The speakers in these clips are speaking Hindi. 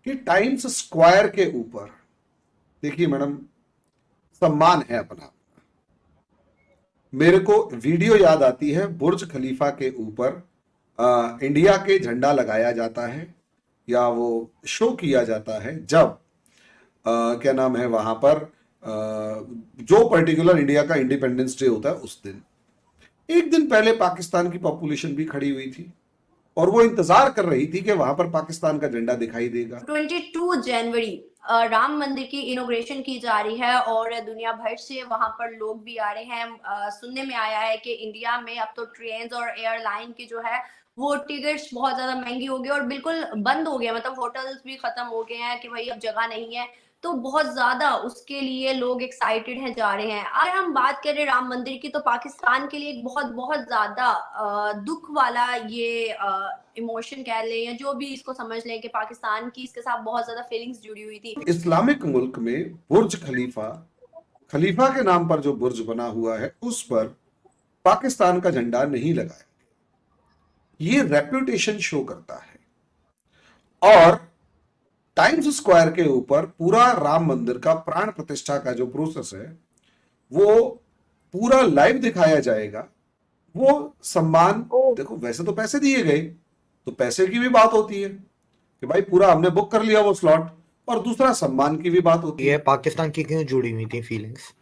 कि टाइम्स स्क्वायर के ऊपर, देखिए मैडम, सम्मान है अपना। मेरे को वीडियो याद आती है, बुर्ज खलीफा के ऊपर इंडिया के झंडा लगाया जाता है या वो शो किया जाता है जब क्या नाम है वहां पर जो पर्टिकुलर इंडिया का इंडिपेंडेंस डे होता है उस दिन, एक दिन पहले पाकिस्तान की पॉपुलेशन भी खड़ी हुई थी और वो इंतजार कर रही थी कि वहां पर पाकिस्तान का झंडा दिखाई देगा। 22 जनवरी राम मंदिर की इनोग्रेशन की जा रही है और दुनिया भर से वहां पर लोग भी आ रहे हैं। सुनने में आया है कि इंडिया में अब तो ट्रेन और एयरलाइन की जो है वो टिकट्स बहुत ज्यादा महंगी हो गई और बिल्कुल बंद हो गया, मतलब होटल्स भी खत्म हो गए हैं कि भाई अब जगह नहीं है। तो बहुत ज्यादा उसके लिए लोग एक्साइटेड हैं, जा रहे हैं। अगर हम बात करें राम मंदिर की तो पाकिस्तान के लिए एक बहुत बहुत ज्यादा दुख वाला ये इमोशन कह लें या जो भी इसको समझ लें कि पाकिस्तान की इसके साथ बहुत ज्यादा फीलिंग्स जुड़ी हुई थी। इस्लामिक मुल्क में बुर्ज खलीफा, खलीफा के नाम पर जो बुर्ज बना हुआ है उस पर पाकिस्तान का झंडा नहीं लगाया। ये रेप्यूटेशन शो करता है। और टाइम्स स्क्वायर के ऊपर पूरा राम मंदिर का प्राण प्रतिष्ठा का जो प्रोसेस है वो पूरा लाइव दिखाया जाएगा। वो सम्मान, देखो वैसे तो पैसे दिए गए, तो पैसे की भी बात होती है कि भाई पूरा हमने बुक कर लिया वो स्लॉट, और दूसरा सम्मान की भी बात होती ये है। पाकिस्तान की क्यों जुड़ी हुई थी फीलिंग्स?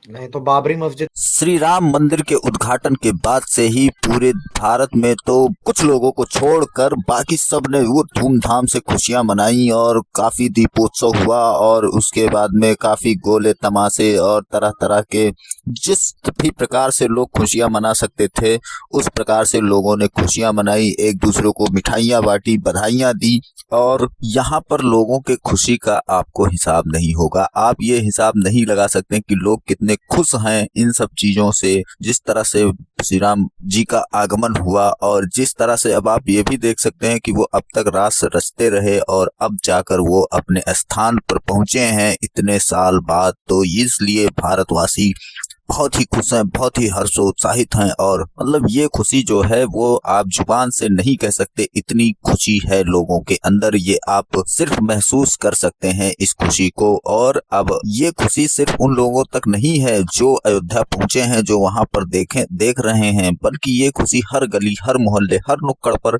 नहीं तो बाबरी मस्जिद। श्री राम मंदिर के उद्घाटन के बाद से ही पूरे भारत में तो कुछ लोगों को छोड़कर बाकी सब ने वो धूमधाम से खुशियां मनाई और काफी दीपोत्सव हुआ और उसके बाद में काफी गोले तमाशे और तरह तरह के जिस भी प्रकार से लोग खुशियां मना सकते थे उस प्रकार से लोगों ने खुशियां मनाई, एक दूसरे को मिठाइयां बांटी, बधाइयां दी। और यहाँ पर लोगों के खुशी का आपको हिसाब नहीं होगा, आप ये हिसाब नहीं लगा सकते कि लोग कितने खुश हैं इन सब चीजों से, जिस तरह से श्री राम जी का आगमन हुआ और जिस तरह से अब आप ये भी देख सकते हैं कि वो अब तक रास रचते रहे और अब जाकर वो अपने स्थान पर पहुंचे हैं इतने साल बाद। तो इसलिए भारतवासी बहुत ही खुश हैं, बहुत ही हर्षोत्साहित हैं और मतलब ये खुशी जो है वो आप जुबान से नहीं कह सकते, इतनी खुशी है लोगों के अंदर, ये आप सिर्फ महसूस कर सकते हैं इस खुशी को। और अब ये खुशी सिर्फ उन लोगों तक नहीं है जो अयोध्या पहुंचे हैं, जो वहां पर देख रहे हैं, बल्कि ये खुशी हर गली, हर मोहल्ले, हर नुक्कड़ पर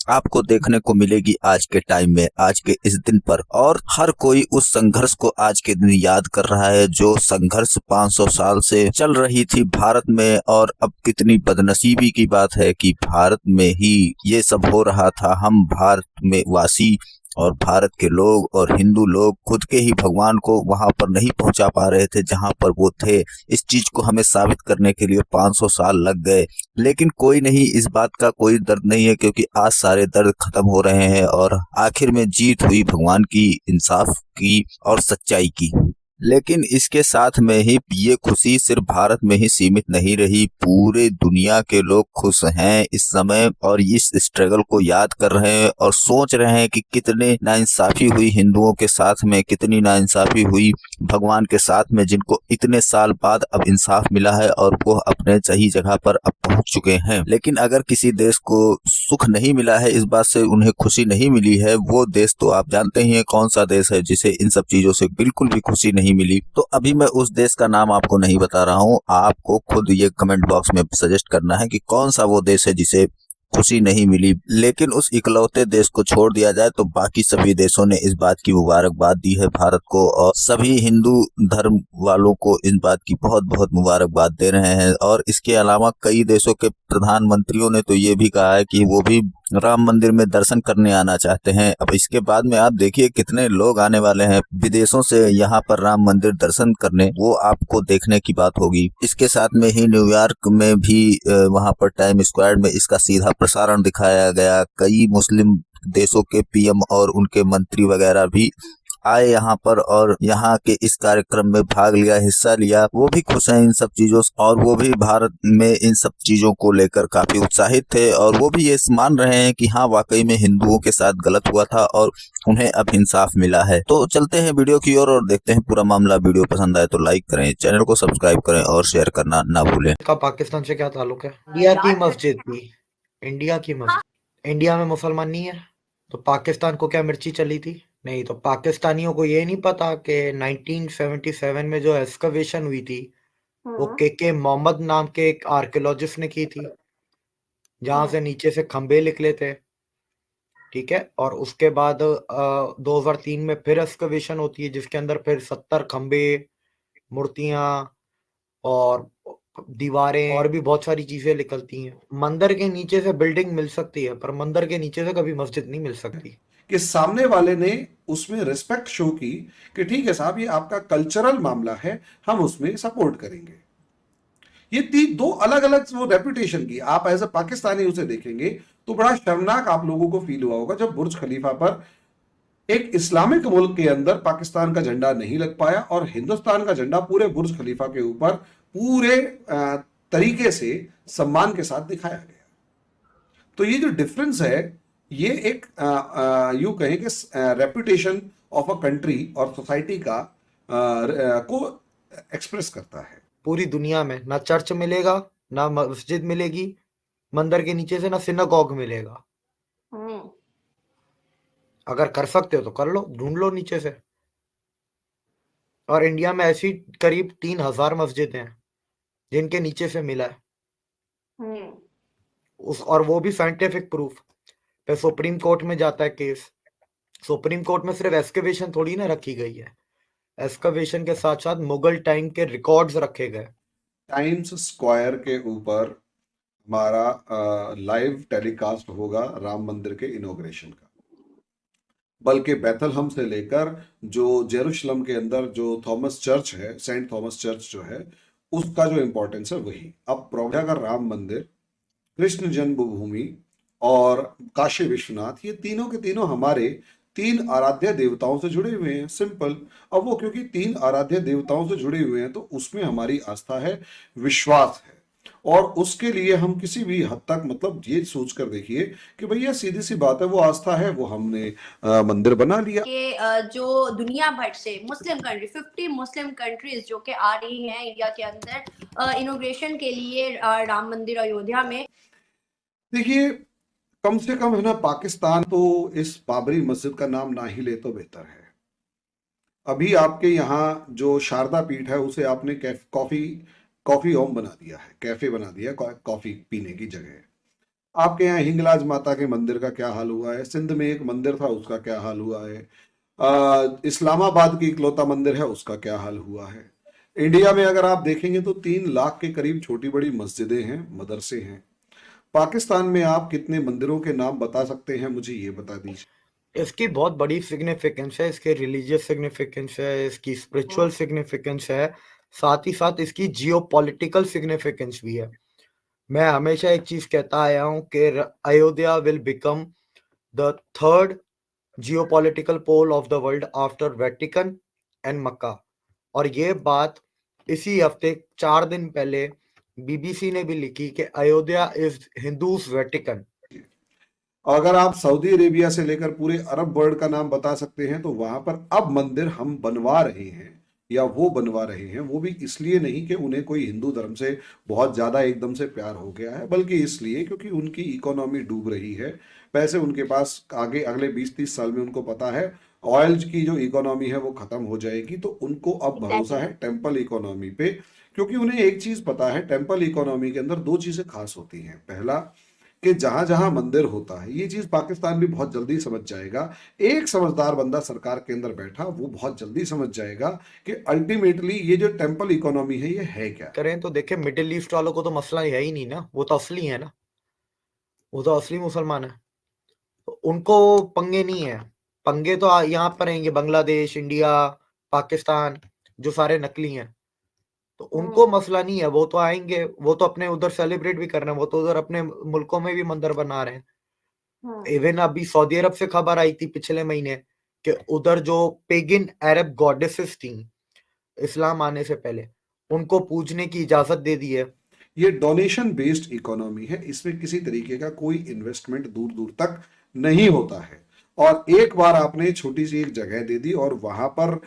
आपको देखने को मिलेगी आज के टाइम में, आज के इस दिन पर। और हर कोई उस संघर्ष को आज के दिन याद कर रहा है जो संघर्ष 500 साल से चल रही थी भारत में। और अब कितनी बदनसीबी की बात है कि भारत में ही ये सब हो रहा था। हम भारत में वासी और भारत के लोग और हिंदू लोग खुद के ही भगवान को वहां पर नहीं पहुंचा पा रहे थे जहां पर वो थे। इस चीज को हमें साबित करने के लिए 500 साल लग गए, लेकिन कोई नहीं, इस बात का कोई दर्द नहीं है क्योंकि आज सारे दर्द खत्म हो रहे हैं और आखिर में जीत हुई भगवान की, इंसाफ की और सच्चाई की। लेकिन इसके साथ में ही ये खुशी सिर्फ भारत में ही सीमित नहीं रही, पूरे दुनिया के लोग खुश हैं इस समय और इस स्ट्रगल को याद कर रहे हैं और सोच रहे हैं कि कितने नाइंसाफी हुई हिंदुओं के साथ में, कितनी नाइंसाफी हुई भगवान के साथ में, जिनको इतने साल बाद अब इंसाफ मिला है और वो अपने सही जगह पर अब पहुंच चुके हैं। लेकिन अगर किसी देश को सुख नहीं मिला है, इस बात से उन्हें खुशी नहीं मिली है, वो देश तो आप जानते ही हैं कौन सा देश है जिसे इन सब चीजों से बिल्कुल भी खुशी नहीं मिली। तो अभी मैं उस देश का नाम आपको नहीं बता रहा हूँ, आपको खुद ये कमेंट बॉक्स में सजेस्ट करना है कि कौन सा वो देश है जिसे खुशी नहीं मिली। लेकिन उस इकलौते देश को छोड़ दिया जाए तो बाकी सभी देशों ने इस बात की मुबारकबाद दी है भारत को और सभी हिंदू धर्म वालों को इस बात की बहुत बहुत मुबारकबाद दे रहे हैं। और इसके अलावा कई देशों के प्रधानमंत्रियों ने तो ये भी कहा है कि वो भी राम मंदिर में दर्शन करने आना चाहते हैं। अब इसके बाद में आप देखिए कितने लोग आने वाले हैं विदेशों से यहाँ पर राम मंदिर दर्शन करने, वो आपको देखने की बात होगी। इसके साथ में ही न्यूयॉर्क में भी वहाँ पर टाइम स्क्वायर में इसका सीधा प्रसारण दिखाया गया। कई मुस्लिम देशों के पीएम और उनके मंत्री वगैरह भी आए यहाँ पर और यहाँ के इस कार्यक्रम में भाग लिया, हिस्सा लिया। वो भी खुश हैं इन सब चीजों से और वो भी भारत में इन सब चीजों को लेकर काफी उत्साहित थे और वो भी ये मान रहे हैं कि हाँ वाकई में हिंदुओं के साथ गलत हुआ था और उन्हें अब इंसाफ मिला है। तो चलते हैं वीडियो की ओर और देखते हैं पूरा मामला। वीडियो पसंद आए तो लाइक करें, चैनल को सब्सक्राइब करें और शेयर करना ना भूलें। का पाकिस्तान से क्या ताल्लुक है? इंडिया की मस्जिद थी, इंडिया की मस्जिद। इंडिया में मुसलमान नहीं है तो पाकिस्तान को क्या मिर्ची चली थी? नहीं तो पाकिस्तानियों को ये नहीं पता कि 1977 में जो एक्सकवेशन हुई थी वो के मोहम्मद नाम के एक आर्कियोलॉजिस्ट ने की थी, जहां से नीचे से खंबे निकले थे। ठीक है, और उसके बाद 2003 में फिर एक्सकवेशन होती है जिसके अंदर फिर 70 खंबे, मूर्तियां और दीवारें और भी बहुत सारी चीजें निकलती हैं। मंदिर के नीचे से बिल्डिंग मिल सकती है पर मंदिर के नीचे से कभी मस्जिद नहीं मिल सकती। कि सामने वाले ने उसमें रिस्पेक्ट शो की कि ठीक है साहब, ये आपका कल्चरल मामला है, हम उसमें सपोर्ट करेंगे। ये दो अलग अलग वो रेपुटेशन की, आप एज ए पाकिस्तानी उसे देखेंगे तो बड़ा शर्मनाक आप लोगों को फील हुआ होगा जब बुर्ज खलीफा पर एक इस्लामिक मुल्क के अंदर पाकिस्तान का झंडा नहीं लग पाया और हिंदुस्तान का झंडा पूरे बुर्ज खलीफा के ऊपर पूरे तरीके से सम्मान के साथ दिखाया गया। तो ये जो डिफरेंस है, ये एक यूं कहें कि रेपुटेशन ऑफ अ कंट्री और सोसाइटी का को एक्सप्रेस करता है। पूरी दुनिया में ना चर्च मिलेगा, ना मस्जिद मिलेगी, मंदिर के नीचे से ना सिनागॉग मिलेगा। अगर कर सकते हो तो कर लो, ढूंढ लो नीचे से। और इंडिया में ऐसी करीब 3000 मस्जिदें हैं जिनके नीचे से मिला है और वो भी साइंटिफिक प्रूफ पे सुप्रीम कोर्ट में जाता है केस। सुप्रीम कोर्ट में सिर्फ एक्सकवेशन थोड़ी ना रखी गई है, एक्सकवेशन के साथ साथ मुगल टाइम के रिकॉर्ड्स रखे गए। टाइम्स स्क्वायर के ऊपर हमारा लाइव टेलीकास्ट होगा राम मंदिर के इनॉग्रेशन का, बल्कि बैथलहम से लेकर जो जेरूशलम के अंदर जो थॉमस चर्च है, सेंट थॉमस चर्च जो है, उसका जो इंपॉर्टेंस है वही। अब प्रॉब्लम का राम मंदिर, कृष्ण जन्मभूमि और काशी विश्वनाथ, ये तीनों के तीनों हमारे 3 आराध्य देवताओं से जुड़े हुए हैं। सिंपल। अब वो क्योंकि 3 आराध्य देवताओं से जुड़े हुए हैं तो उसमें हमारी आस्था है, विश्वास है, और उसके लिए हम किसी भी हद तक मतलब ये सोच कर देखिए कि भैया सीधी सी बात है, वो आस्था है, वो हमने मंदिर बना लिया। कि जो दुनिया भर से मुस्लिम कंट्री 50 मुस्लिम कंट्रीज जो कि आ रही हैं इंडिया के अंदर इनॉग्रेशन के लिए राम मंदिर अयोध्या में। देखिए, कम से कम है ना, पाकिस्तान तो इस बाबरी मस्जिद का नाम ना ही ले तो बेहतर है। अभी आपके यहाँ जो शारदा पीठ है उसे आपने कॉफी होम बना दिया है, कैफे बना दिया कॉफी पीने की जगह। आपके यहाँ हिंगलाज माता के मंदिर का क्या हाल हुआ है, सिंध में एक मंदिर था उसका क्या हाल हुआ है, इस्लामाबाद की इकलौता मंदिर है उसका क्या हाल हुआ है। इंडिया में अगर आप देखेंगे तो 3 लाख के करीब छोटी बड़ी मस्जिदें हैं, मदरसे हैं। पाकिस्तान में आप कितने मंदिरों के नाम बता सकते हैं, मुझे ये बता दीजिए। इसकी बहुत बड़ी सिग्निफिकेंस है, इसके रिलीजियस सिग्निफिकेंस है, इसकी स्पिरिचुअल सिग्निफिकेंस है, साथ ही साथ इसकी जियोपॉलिटिकल सिग्निफिकेंस भी है। मैं हमेशा एक चीज कहता आया हूं कि Ayodhya will become the third geopolitical pole of the world after Vatican and Mecca. और ये बात इसी हफ्ते 4 दिन पहले बीबीसी ने भी लिखी कि अयोध्या इज हिंदूज वेटिकन। अगर आप सऊदी अरेबिया से लेकर पूरे अरब वर्ल्ड का नाम बता सकते हैं तो वहां पर अब मंदिर हम बनवा रहे हैं या वो बनवा रहे हैं, वो भी इसलिए नहीं कि उन्हें कोई हिंदू धर्म से बहुत ज्यादा एकदम से प्यार हो गया है, बल्कि इसलिए क्योंकि उनकी इकोनॉमी डूब रही है। पैसे उनके पास आगे अगले 20-30 साल में उनको पता है ऑयल की जो इकोनॉमी है वो खत्म हो जाएगी, तो उनको अब भरोसा है टेम्पल इकोनॉमी पे। क्योंकि उन्हें एक चीज पता है, टेम्पल इकोनॉमी के अंदर 2 चीजें खास होती हैं। पहला कि जहां जहां मंदिर होता है, ये चीज पाकिस्तान भी बहुत जल्दी समझ जाएगा। एक समझदार बंदा सरकार के अंदर बैठा, वो बहुत जल्दी समझ जाएगा कि अल्टीमेटली ये जो टेम्पल इकोनॉमी है ये है क्या। करें तो देखें, मिडिल ईस्ट वालों को तो मसला है ही नहीं ना, वो तो असली है ना, वो तो असली मुसलमान है, तो उनको पंगे नहीं है। पंगे तो यहाँ पर रहेंगे बांग्लादेश, इंडिया, पाकिस्तान, जो सारे नकली हैं, तो उनको मसला नहीं है। वो तो आएंगे, वो तो अपने उधर सेलिब्रेट भी कर रहे हैं, वो तो उधर अपने मुल्कों में भी मंदिर बना रहे हैं। इवन अभी सऊदी अरब से खबर आई थी पिछले महीने कि उधर जो पेगिन अरब गॉडेसेस थी इस्लाम आने से पहले, उनको पूजने की इजाजत दे दी है। ये डोनेशन बेस्ड इकोनॉमी है, इसमें किसी तरीके का कोई इन्वेस्टमेंट दूर दूर तक नहीं होता है। और एक बार आपने छोटी सी एक जगह दे दी और वहां पर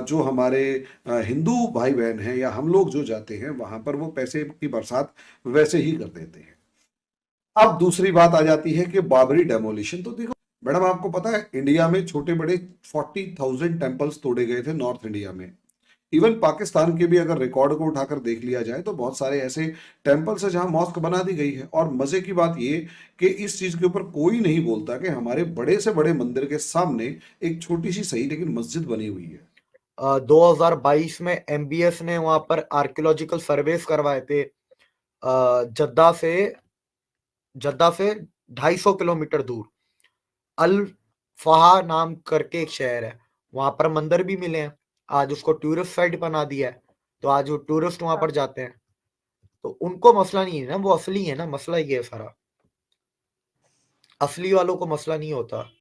जो हमारे हिंदू भाई बहन हैं या हम लोग जो जाते हैं वहां पर वो पैसे की बरसात वैसे ही कर देते हैं। अब दूसरी बात आ जाती है कि बाबरी डेमोलिशन। तो देखो, मैडम आपको पता है इंडिया में छोटे बड़े 40,000 टेम्पल्स तोड़े गए थे नॉर्थ इंडिया में। इवन पाकिस्तान के भी अगर रिकॉर्ड को उठाकर देख लिया जाए तो बहुत सारे ऐसे टेम्पल्स है जहां मॉस्क बना दी गई है। और मजे की बात ये कि इस चीज के ऊपर कोई नहीं बोलता कि हमारे बड़े से बड़े मंदिर के सामने एक छोटी सी सही लेकिन मस्जिद बनी हुई है। 2022 में एमबीएस ने वहां पर आर्कियोलॉजिकल सर्वेस करवाए थे। जद्दा से 250 किलोमीटर दूर अल फहा नाम करके एक शहर है, वहां पर मंदिर भी मिले हैं। आज उसको टूरिस्ट साइट बना दिया है, तो आज वो टूरिस्ट वहां पर जाते हैं। तो उनको मसला नहीं है ना, वो असली है ना, मसला ये है सारा। असली वालों को मसला नहीं होता।